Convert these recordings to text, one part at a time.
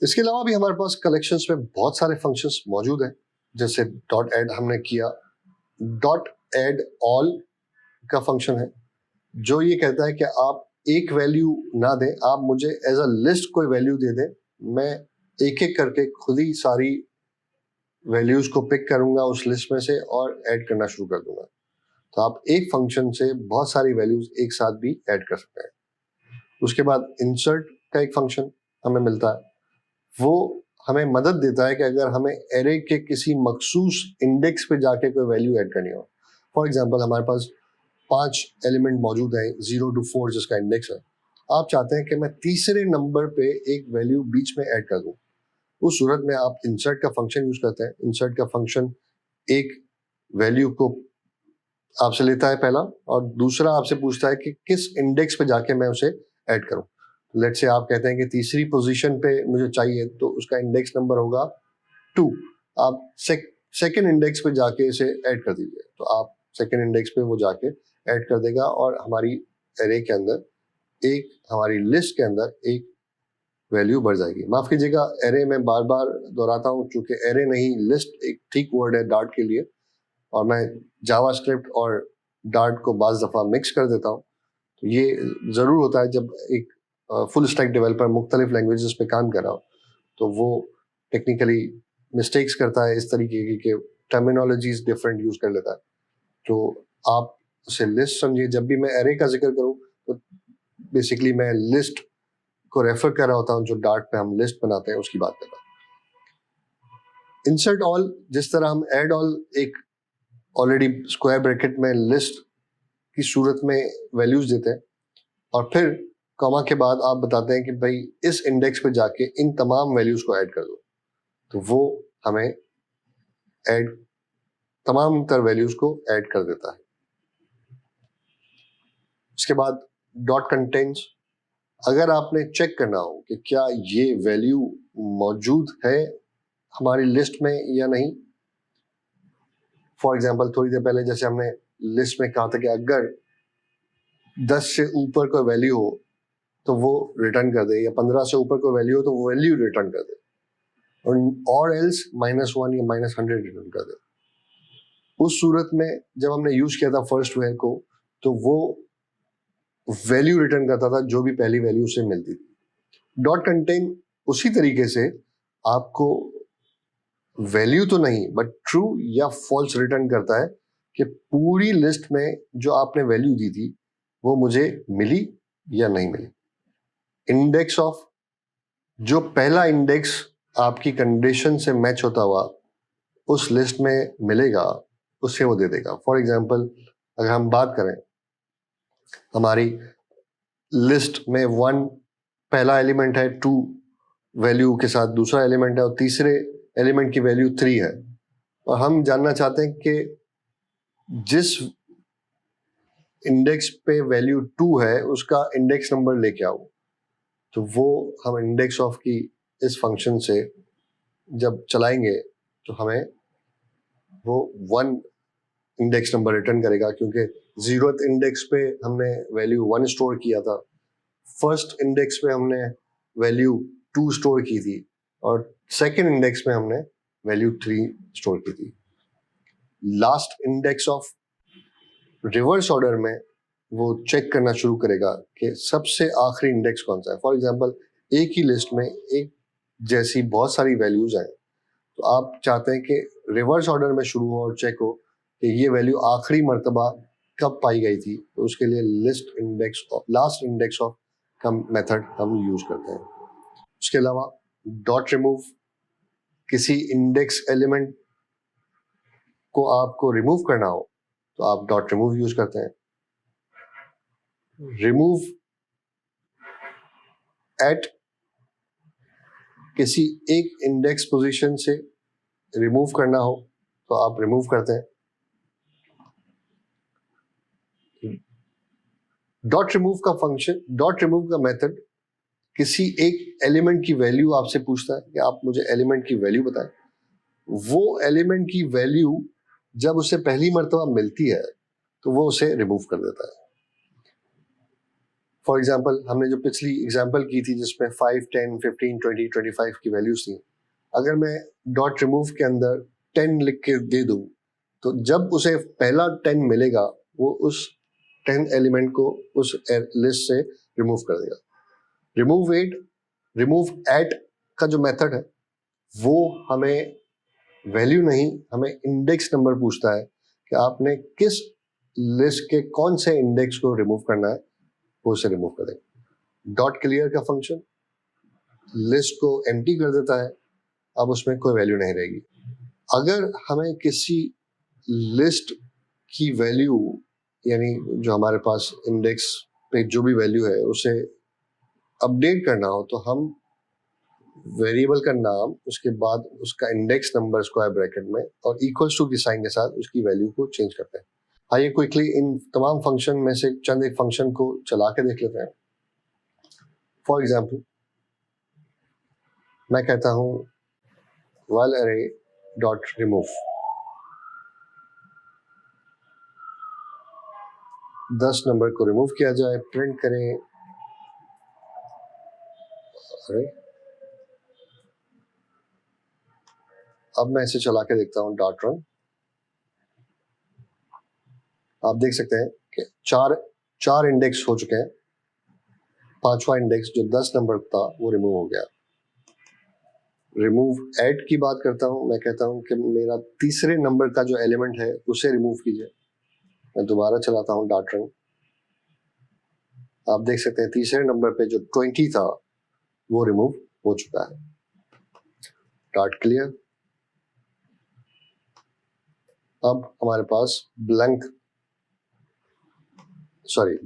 इसके अलावा भी हमारे पास कलेक्शंस में बहुत सारे फंक्शंस मौजूद हैं, जैसे डॉट ऐड हमने किया। डॉट ऐड ऑल का फंक्शन है जो ये कहता है कि आप एक वैल्यू ना दें, आप मुझे एज अ लिस्ट कोई वैल्यू दे दें, मैं एक एक करके खुद ही सारी वैल्यूज को पिक करूंगा उस लिस्ट में से और ऐड करना शुरू कर दूंगा। तो आप एक फंक्शन से बहुत सारी वैल्यूज एक साथ भी ऐड कर सकते हैं। उसके बाद इंसर्ट का एक फंक्शन हमें मिलता है, वो हमें मदद देता है कि अगर हमें एरे के किसी मखसूस इंडेक्स पे जाके कोई वैल्यू ऐड करनी हो। फॉर एग्जांपल हमारे पास 5 एलिमेंट मौजूद हैं 0 to 4 जिसका इंडेक्स है। आप चाहते हैं कि मैं तीसरे नंबर पे एक वैल्यू बीच में ऐड कर दूं, उस सूरत में आप इंसर्ट का फंक्शन यूज करते हैं। इंसर्ट का फंक्शन एक वैल्यू को आपसे लेता है पहला, और दूसरा आपसे पूछता है कि किस इंडेक्स पे जाके मैं उसे ऐड करूं। लेट से आप कहते हैं कि तीसरी पोजीशन पे मुझे चाहिए, तो उसका इंडेक्स नंबर होगा 2। आप सेकंड इंडेक्स पे जाके इसे ऐड कर दीजिए, तो आप सेकंड इंडेक्स पे वो जाके ऐड कर देगा और हमारी एरे के अंदर एक, हमारी लिस्ट के अंदर एक वैल्यू बढ़ जाएगी। माफ कीजिएगा, एरे में बार बार दोहराता हूँ, चूंकि एरे नहीं लिस्ट एक ठीक वर्ड है डार्ट के लिए, और मैं जावास्क्रिप्ट और डार्ट को बाज दफा मिक्स कर देता हूँ। तो ये जरूर होता है जब एक फुल स्टैक डेवलपर मुख्तलिफ लैंग्वेजेस पे काम कर रहा हो, तो वो टेक्निकली मिस्टेक्स करता है इस तरीके की कि टर्मिनोलॉजीज डिफरेंट यूज कर लेता है। तो आप उसे लिस्ट समझिए। जब भी मैं एरे का जिक्र करूं तो बेसिकली मैं लिस्ट को रेफर कर रहा होता हूं, जो डार्ट पे हम लिस्ट बनाते हैं उसकी बात कर रहा हूं। इंसर्ट ऑल, जिस तरह हम ऐड ऑल एक ऑलरेडी स्क्वायर ब्रैकेट में लिस्ट की सूरत में वैल्यूज देते हैं, और फिर कॉमा के बाद आप बताते हैं कि भाई इस इंडेक्स पे जाके इन तमाम वैल्यूज को ऐड कर दो, तो वो हमें ऐड तमाम तर वैल्यूज को ऐड कर देता है। उसके बाद डॉट कंटेंट्स, अगर आपने चेक करना हो कि क्या ये वैल्यू मौजूद है हमारी लिस्ट में या नहीं। फॉर एग्जांपल थोड़ी देर पहले जैसे हमने लिस्ट में कहा था कि अगर 10 से ऊपर कोई वैल्यू हो तो वो रिटर्न कर दे, या 15 से ऊपर कोई वैल्यू हो तो वो वैल्यू रिटर्न कर दे, और एल्स -1 या -100 रिटर्न कर दे। उस सूरत में जब हमने यूज किया था फर्स्ट वेयर को, तो वो वैल्यू रिटर्न करता था जो भी पहली वैल्यू से मिलती थी। डॉट कंटेन उसी तरीके से आपको वैल्यू तो नहीं बट ट्रू या फॉल्स रिटर्न करता है कि पूरी लिस्ट में जो आपने वैल्यू दी थी वो मुझे मिली या नहीं मिली। इंडेक्स ऑफ, जो पहला इंडेक्स आपकी कंडीशन से मैच होता हुआ उस लिस्ट में मिलेगा उससे वो दे देगा। फॉर एग्जांपल अगर हम बात करें, हमारी लिस्ट में 1 पहला एलिमेंट है, 2 वैल्यू के साथ दूसरा एलिमेंट है, और तीसरे एलिमेंट की वैल्यू 3 है, और हम जानना चाहते हैं कि जिस इंडेक्स पे वैल्यू 2 है उसका इंडेक्स नंबर लेके आओ। तो वो हम इंडेक्स ऑफ की इस फंक्शन से जब चलाएंगे तो हमें वो 1 इंडेक्स नंबर रिटर्न करेगा, क्योंकि 0th इंडेक्स पे हमने वैल्यू 1 स्टोर किया था, फर्स्ट इंडेक्स पे हमने वैल्यू 2 स्टोर की थी, और सेकंड इंडेक्स में हमने वैल्यू 3 स्टोर की थी। Last index of reverse order में वो चेक करना शुरू करेगा कि सबसे आखिरी इंडेक्स कौन सा है। फॉर एग्जांपल एक ही लिस्ट में एक जैसी बहुत सारी वैल्यूज हैं, तो आप चाहते हैं कि रिवर्स ऑर्डर में शुरू हो और चेक हो कि ये वैल्यू आखिरी मर्तबा कब पाई गई थी, तो उसके लिए list index of, last index of का मेथड हम यूज करते हैं। उसके अलावा डॉट रिमूव, किसी इंडेक्स एलिमेंट को आपको रिमूव करना हो तो आप डॉट रिमूव यूज करते हैं। रिमूव एट, किसी एक इंडेक्स पोजीशन से रिमूव करना हो तो आप रिमूव करते हैं। डॉट रिमूव का फंक्शन, डॉट रिमूव का मेथड किसी एक एलिमेंट की वैल्यू आपसे पूछता है कि आप मुझे एलिमेंट की वैल्यू बताएं। वो एलिमेंट की वैल्यू जब उसे पहली मर्तबा मिलती है तो वो उसे रिमूव कर देता है। फॉर एग्जाम्पल हमने जो पिछली एग्जाम्पल की थी जिसमें 5, 10, 15, 20, 25 की वैल्यूज थी, अगर मैं डॉट रिमूव के अंदर 10 लिख के दे दूं तो जब उसे पहला 10 मिलेगा वो उस 10 एलिमेंट को उस लिस्ट से रिमूव कर देगा। रिमूव एट का जो मेथड है वो हमें वैल्यू नहीं, हमें इंडेक्स नंबर पूछता है कि आपने किस लिस्ट के कौन से इंडेक्स को रिमूव करना है, वो उसे रिमूव कर देगा। डॉट क्लियर का फंक्शन लिस्ट को एम्प्टी कर देता है, अब उसमें कोई वैल्यू नहीं रहेगी। अगर हमें किसी लिस्ट की वैल्यू यानी जो हमारे पास इंडेक्स पे जो भी वैल्यू है उसे अपडेट करना हो तो हम वेरिएबल का नाम, उसके बाद उसका इंडेक्स नंबर स्क्वायर ब्रैकेट में और इक्वल्स टू की साइन के साथ उसकी वैल्यू को चेंज करते हैं। आइए क्विकली इन तमाम फंक्शन में से चंद एक फंक्शन को चला के देख लेते हैं। फॉर एग्जाम्पल मैं कहता हूं while array dot remove 10 number को रिमूव किया जाए, प्रिंट करें अरे। अब मैं इसे चला के देखता हूं डॉट रन। आप देख सकते हैं कि चार इंडेक्स हो चुके हैं। पांचवा इंडेक्स जो 10 नंबर था वो रिमूव हो गया। रिमूव ऐड की बात करता हूं, मैं कहता हूं कि मेरा तीसरे नंबर का जो एलिमेंट है उसे रिमूव कीजिए। मैं दोबारा चलाता हूं डॉट रन। आप देख सकते हैं तीसरे नंबर पे जो 20 था वो रिमूव हो चुका है। Dot clear. अब हमारे पास ब्लैंक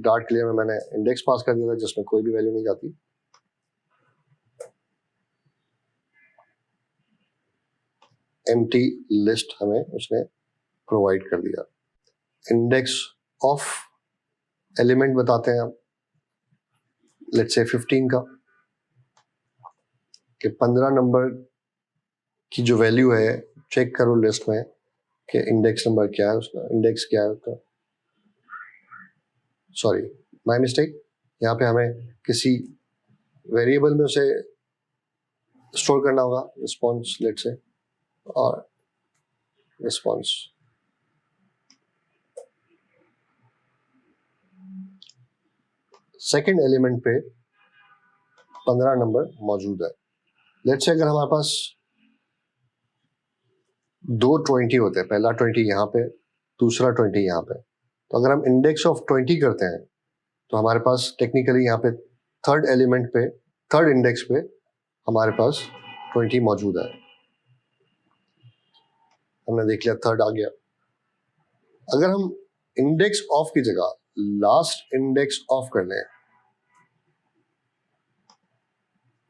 डॉट क्लियर में मैंने इंडेक्स पास कर दिया था जिसमें कोई भी वैल्यू नहीं जाती। एम्प्टी लिस्ट हमें उसने प्रोवाइड कर दिया। इंडेक्स ऑफ एलिमेंट बताते हैं आप, लेट्स से 15 का, कि 15 नंबर की जो वैल्यू है चेक करो लिस्ट में कि इंडेक्स नंबर क्या है, उसका इंडेक्स क्या है उसका। सॉरी माय मिस्टेक, यहाँ पे हमें किसी वेरिएबल में उसे स्टोर करना होगा, रिस्पॉन्स लेट से, और रिस्पॉन्स सेकंड एलिमेंट पे 15 नंबर मौजूद है। लेट से अगर हमारे पास दो 20 होते हैं, पहला 20 यहाँ पे, दूसरा 20 यहाँ पे, तो अगर हम इंडेक्स ऑफ 20 करते हैं तो हमारे पास टेक्निकली यहाँ पे थर्ड एलिमेंट पे, थर्ड इंडेक्स पे हमारे पास 20 मौजूद है। हमने देख लिया थर्ड आ गया। अगर हम इंडेक्स ऑफ की जगह लास्ट इंडेक्स ऑफ कर लें,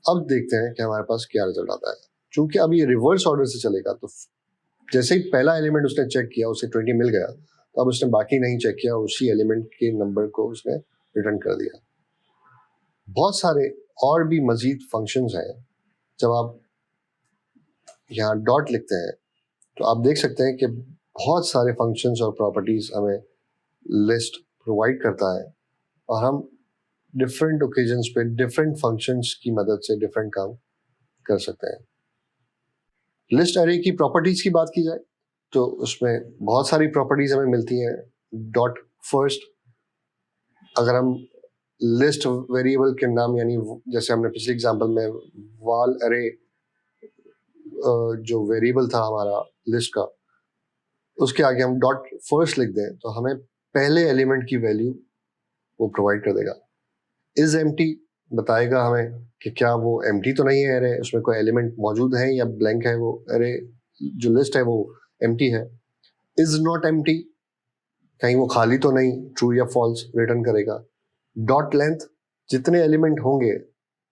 अब देखते हैं कि हमारे पास क्या रिजल्ट आता है। क्योंकि अब ये रिवर्स ऑर्डर से चलेगा तो जैसे ही पहला एलिमेंट उसने चेक किया उसे 20 मिल गया, तो अब उसने बाकी नहीं चेक किया, उसी एलिमेंट के नंबर को उसने रिटर्न कर दिया। बहुत सारे और भी मजीद फंक्शंस हैं। जब आप यहाँ डॉट लिखते हैं तो आप देख सकते हैं कि बहुत सारे फंक्शंस और प्रॉपर्टीज हमें लिस्ट प्रोवाइड करता है और हम डिफरेंट ओकेजन्स पे डिफरेंट फंक्शंस की मदद से डिफरेंट काम कर सकते हैं। लिस्ट अरे की प्रॉपर्टीज की बात की जाए तो उसमें बहुत सारी प्रॉपर्टीज हमें मिलती हैं। डॉट फर्स्ट, अगर हम लिस्ट वेरिएबल के नाम यानी जैसे हमने पिछले एग्जांपल में वाल अरे जो वेरिएबल था हमारा लिस्ट का, उसके आगे हम डॉट फर्स्ट लिख दें तो हमें पहले एलिमेंट की वैल्यू वो प्रोवाइड कर देगा। इज एम्प्टी बताएगा हमें कि क्या वो एम्प्टी तो नहीं है अरे, उसमें कोई एलिमेंट मौजूद है या ब्लैंक है, वो अरे जो लिस्ट है वो एम्प्टी है। इज नॉट एम्प्टी, कहीं वो खाली तो नहीं, ट्रू या फॉल्स रिटर्न करेगा। डॉट लेंथ, जितने एलिमेंट होंगे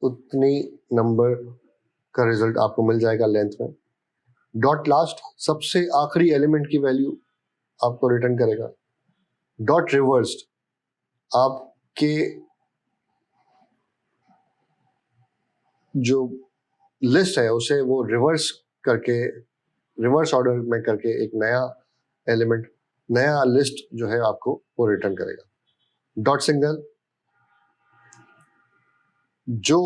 उतनी नंबर का रिजल्ट आपको मिल जाएगा लेंथ में। डॉट लास्ट, सबसे आखिरी एलिमेंट की वैल्यू आपको रिटर्न करेगा। डॉट रिवर्स्ड, आपके जो लिस्ट है उसे वो रिवर्स करके, रिवर्स ऑर्डर में करके एक नया एलिमेंट, नया लिस्ट जो है आपको वो रिटर्न करेगा। डॉट सिंगल, जो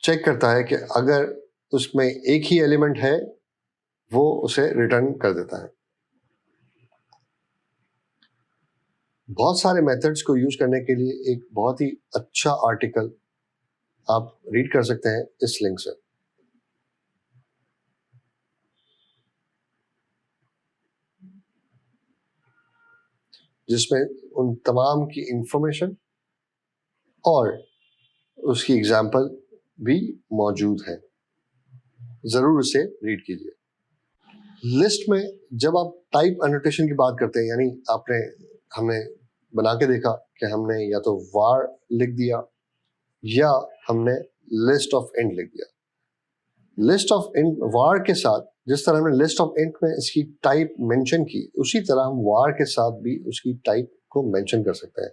चेक करता है कि अगर उसमें एक ही एलिमेंट है वो उसे रिटर्न कर देता है। बहुत सारे मेथड्स को यूज करने के लिए एक बहुत ही अच्छा आर्टिकल आप रीड कर सकते हैं इस लिंक से। जिसमें उन तमाम की इंफॉर्मेशन और उसकी एग्जाम्पल भी मौजूद है, जरूर उसे रीड कीजिए। लिस्ट में जब आप टाइप एनोटेशन की बात करते हैं, यानी हमने बना के देखा कि हमने या तो var लिख दिया या हमने लिस्ट ऑफ इंट लिख दिया। लिस्ट ऑफ इंट var के साथ जिस तरह हमने लिस्ट ऑफ इंट में इसकी टाइप मेंशन की, उसी तरह हम var के साथ भी उसकी टाइप को मेंशन कर सकते हैं।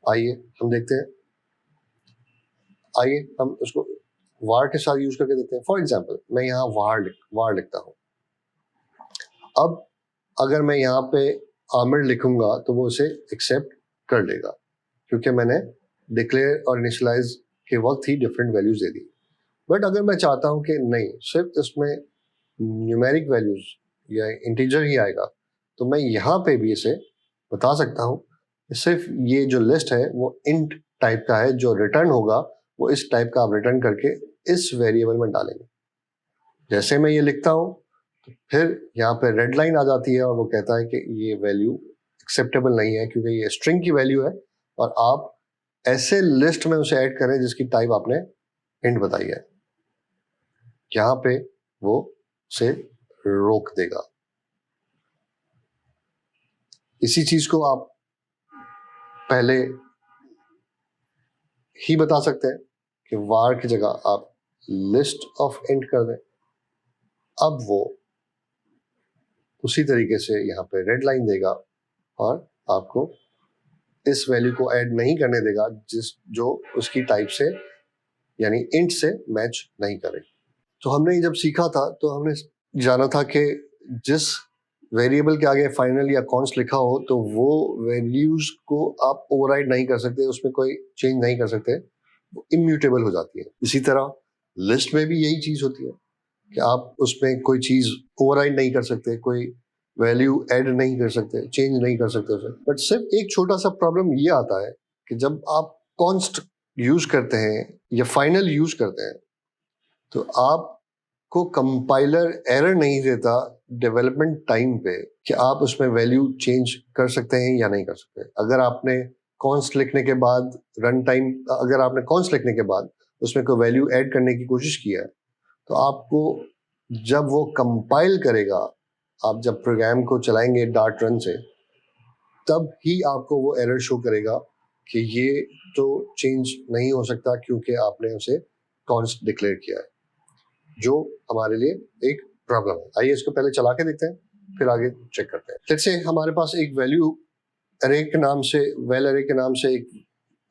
आइए हम देखते हैं। आइए हम उसको var के साथ यूज करके देखते हैं। फॉर एग्जाम्पल मैं यहाँ var लिखता हूँ। अब अगर मैं यहाँ पे आमिर लिखूंगा तो वो उसे एक्सेप्ट कर लेगा, क्योंकि मैंने डिक्लेयर और इनिशियलाइज के वक्त ही डिफरेंट वैल्यूज दे दी। बट अगर मैं चाहता हूँ कि नहीं, सिर्फ इसमें न्यूमेरिक वैल्यूज या इंटीजर ही आएगा, तो मैं यहाँ पे भी इसे बता सकता हूँ कि सिर्फ ये जो लिस्ट है वो इंट टाइप का है, जो रिटर्न होगा वो इस टाइप का आप रिटर्न करके इस वेरिएबल में डालेंगे। जैसे मैं ये लिखता हूँ तो फिर यहाँ पे रेड लाइन आ जाती है और वो कहता है कि ये वैल्यू एक्सेप्टेबल नहीं है, क्योंकि ये स्ट्रिंग की वैल्यू है और आप ऐसे लिस्ट में उसे ऐड करें जिसकी टाइप आपने इंट बताई है। यहाँ पे वो से रोक देगा। इसी चीज को आप पहले ही बता सकते हैं कि var की जगह आप लिस्ट ऑफ इंट कर दें। अब वो उसी तरीके से यहाँ पे रेड लाइन देगा और आपको इस वैल्यू को ऐड नहीं करने देगा जो उसकी टाइप से यानी इंट से मैच नहीं करे। तो हमने जब सीखा था तो हमने जाना था कि जिस वेरिएबल के आगे फाइनल या कॉन्स्ट लिखा हो तो वो वैल्यूज को आप ओवरराइड नहीं कर सकते, उसमें कोई चेंज नहीं कर सकते, वो इम्यूटेबल हो जाती है। इसी तरह लिस्ट में भी यही चीज होती है कि आप उसमें कोई चीज ओवरराइड नहीं कर सकते, कोई वैल्यू ऐड नहीं कर सकते, चेंज नहीं कर सकते उसे। बट सिर्फ एक छोटा सा प्रॉब्लम ये आता है कि जब आप कॉन्स्ट यूज करते हैं या फाइनल यूज करते हैं तो आपको कंपाइलर एरर नहीं देता डेवलपमेंट टाइम पे कि आप उसमें वैल्यू चेंज कर सकते हैं या नहीं कर सकते। अगर आपने कॉन्स्ट लिखने के बाद अगर आपने कॉन्स्ट लिखने के बाद उसमें कोई वैल्यू ऐड करने की कोशिश किया है तो आपको जब वो कंपाइल करेगा, आप जब प्रोग्राम को चलाएंगे डार्ट रन से, तब ही आपको वो एरर शो करेगा कि ये तो चेंज नहीं हो सकता क्योंकि आपने उसे कॉन्स्ट डिक्लेयर किया है, जो हमारे लिए एक प्रॉब्लम है। आइए इसको पहले चला के देखते हैं, फिर आगे चेक करते हैं। जैसे हमारे पास एक वैल्यू अरे के नाम से एक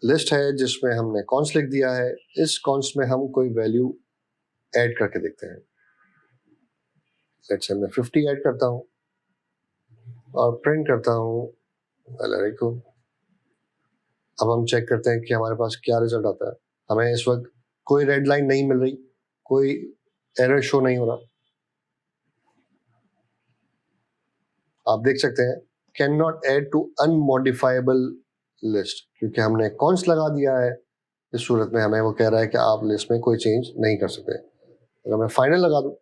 लिस्ट है जिसमें हमने कॉन्स्ट लिख दिया है। इस कॉन्स्ट में हम कोई वैल्यू ऐड करके देखते हैं। लेट्स से मैं 50 ऐड करता हूँ और प्रिंट करता हूँ अरे को। अब हम चेक करते हैं कि हमारे पास क्या रिजल्ट आता है। हमें इस वक्त कोई रेड लाइन नहीं मिल रही, कोई एरर शो नहीं हो रहा। आप देख सकते हैं can not add to unmodifiable list, क्योंकि हमने कॉन्स्ट लगा दिया है। इस सूरत में हमें वो कह रहा है कि आप लिस्ट में कोई चेंज नहीं कर सकते। अगर मैं फाइनल लगा दूं,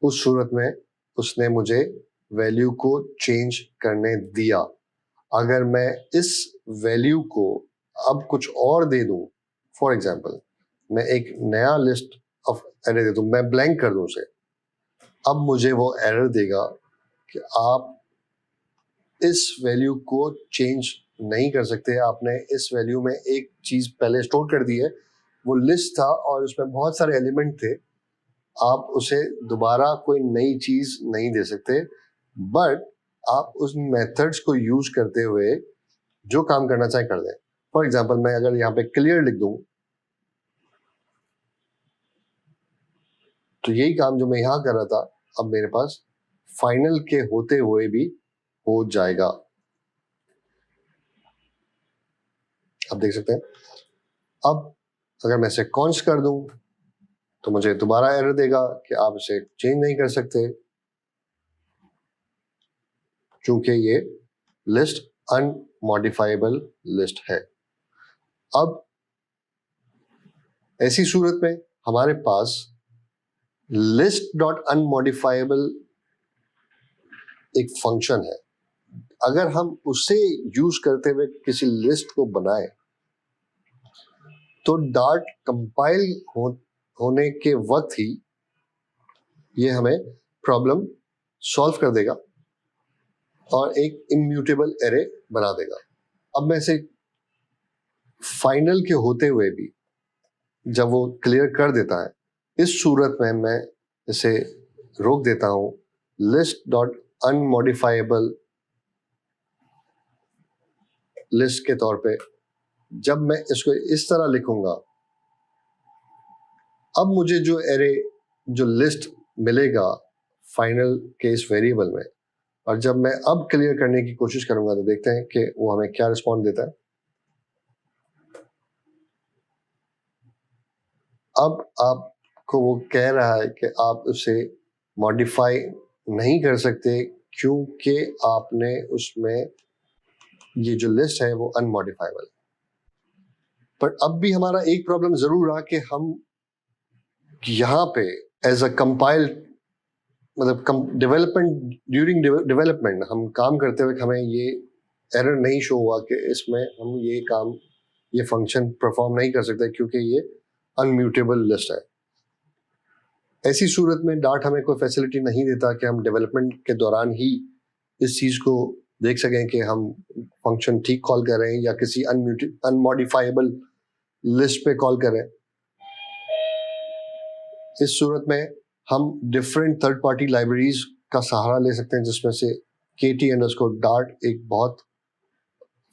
उस सूरत में उसने मुझे वैल्यू को चेंज करने दिया। अगर मैं इस वैल्यू को अब कुछ और दे दूं, फॉर एग्जाम्पल मैं एक नया लिस्ट ऑफ एरे दे दूं, मैं ब्लैंक कर दूं उसे, अब मुझे वो एरर देगा कि आप इस वैल्यू को चेंज नहीं कर सकते। आपने इस वैल्यू में एक चीज पहले स्टोर कर दी है, वो लिस्ट था और उसमें बहुत सारे एलिमेंट थे। आप उसे दोबारा कोई नई चीज नहीं दे सकते, बट आप उस मेथड्स को यूज करते हुए जो काम करना चाहे कर दें। फॉर एग्जाम्पल मैं अगर यहाँ पे क्लियर लिख दूं तो यही काम जो मैं यहाँ कर रहा था अब मेरे पास फाइनल के होते हुए भी हो जाएगा। आप देख सकते हैं। अब अगर मैं इसे कॉन्स्ट कर दूं तो मुझे दोबारा एरर देगा कि आप इसे चेंज नहीं कर सकते क्योंकि ये लिस्ट अनमॉडिफाइबल लिस्ट है। अब ऐसी सूरत में हमारे पास लिस्ट डॉट अनमॉडिफाइबल एक फंक्शन है। अगर हम उसे यूज करते हुए किसी लिस्ट को बनाए तो डार्ट कंपाइल होने के वक्त ही ये हमें प्रॉब्लम सॉल्व कर देगा और एक इम्यूटेबल एरे बना देगा। अब मैं इसे फाइनल के होते हुए भी जब वो क्लियर कर देता है, इस सूरत में मैं इसे रोक देता हूं लिस्ट डॉट अनमॉडिफाइबल लिस्ट के तौर पे। जब मैं इसको इस तरह लिखूंगा, अब मुझे जो एरे जो लिस्ट मिलेगा फाइनल के इस वेरिएबल में, और जब मैं अब क्लियर करने की कोशिश करूंगा तो देखते हैं कि वो हमें क्या रिस्पॉन्ड देता है। अब आपको वो कह रहा है कि आप उसे मॉडिफाई नहीं कर सकते क्योंकि आपने उसमें ये जो लिस्ट है वो अनमॉडिफाइबल। पर अब भी हमारा एक प्रॉब्लम जरूर रहा कि हम यहाँ पे एज अ कंपाइल्ड मतलब डेवलपमेंट ड्यूरिंग डेवलपमेंट हम काम करते हुए हमें ये एरर नहीं शो हुआ कि इसमें हम ये फंक्शन परफॉर्म नहीं कर सकते क्योंकि ये अनम्यूटेबल लिस्ट है। ऐसी सूरत में डार्ट हमें कोई फैसिलिटी नहीं देता कि हम डेवलपमेंट के दौरान ही इस चीज को देख सकें कि हम फंक्शन ठीक कॉल कर रहे हैं या किसी अनमॉडिफाइबल लिस्ट पे कॉल कर रहे हैं। इस सूरत में हम डिफरेंट थर्ड पार्टी लाइब्रेरीज का सहारा ले सकते हैं, जिसमें से kt_dart एक बहुत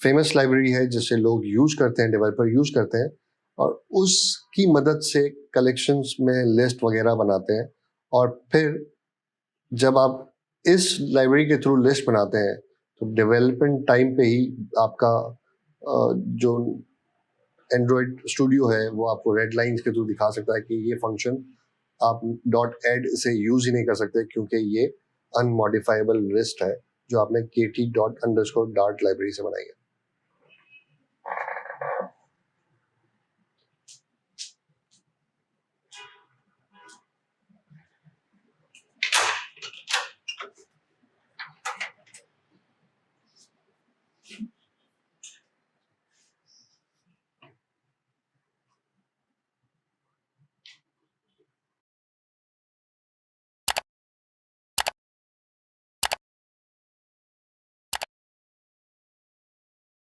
फेमस लाइब्रेरी है जिसे लोग यूज करते हैं, डेवलपर यूज करते हैं, और उसकी मदद से कलेक्शंस में लिस्ट वगैरह बनाते हैं। और फिर जब आप इस लाइब्रेरी के थ्रू लिस्ट बनाते हैं तो डेवलपमेंट टाइम पे ही आपका जो एंड्रॉयड स्टूडियो है वो आपको रेड लाइंस के थ्रू दिखा सकता है कि ये फंक्शन आप .add से यूज ही नहीं कर सकते क्योंकि ये अनमॉडिफाइबल लिस्ट है जो आपने kt_dart लाइब्रेरी से बनाई है।